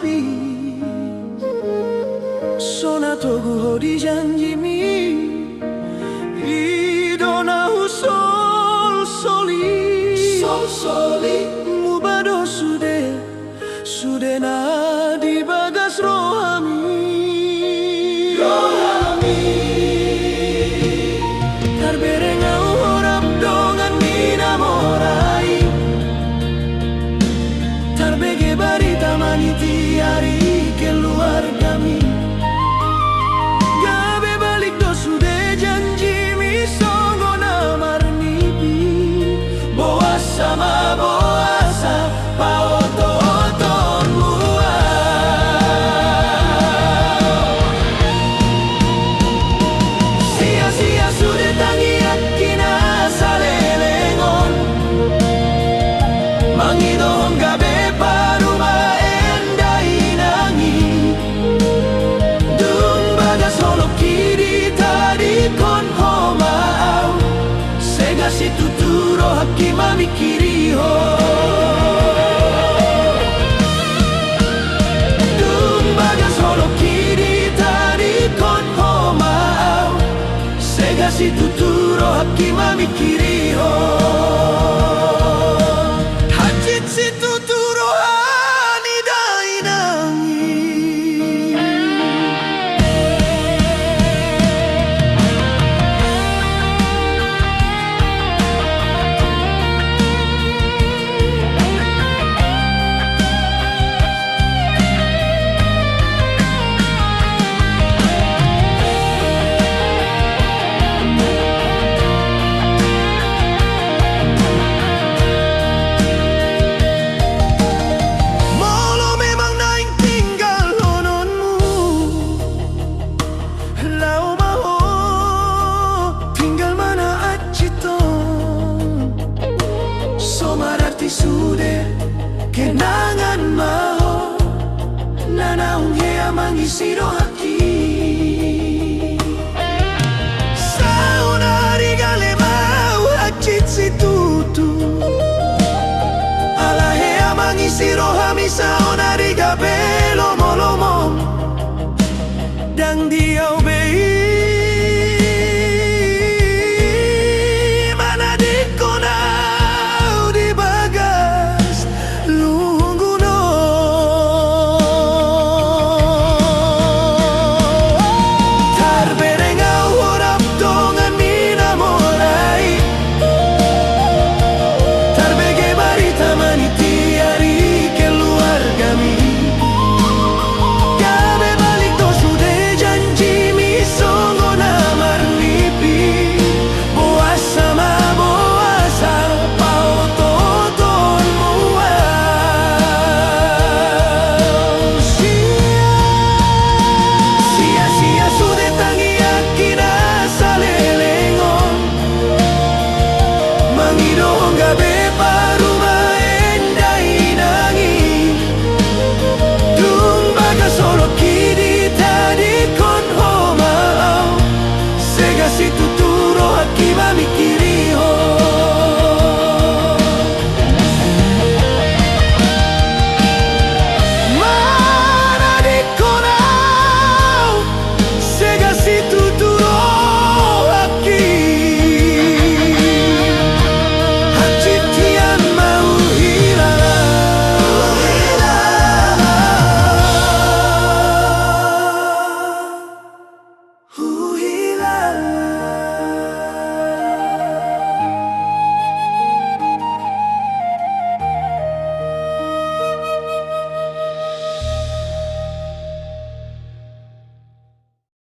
api. Sonatogu di janjimi idona sol soli mubado sude na di bagas rohami tarberengau horap dongan mina morai tarbege barita maniti hari keluar kami gabe balik do sude janji mi songo na marnipi boas sama boasa paoto Mangidong gabi paruma endai nangi Dung bagas holok kiri tadi kon homau Sega si tuturo haki mami kiri ho Dung bagas holok kiri tadi kon homau Sega si tuturo haki mami kiri ho Sude kenangan mau nanaung hea mangisiro haki saunari gale mau hacit si tutu ala hea mangisiro hami saunari gabe lomo dang diau bei Gabi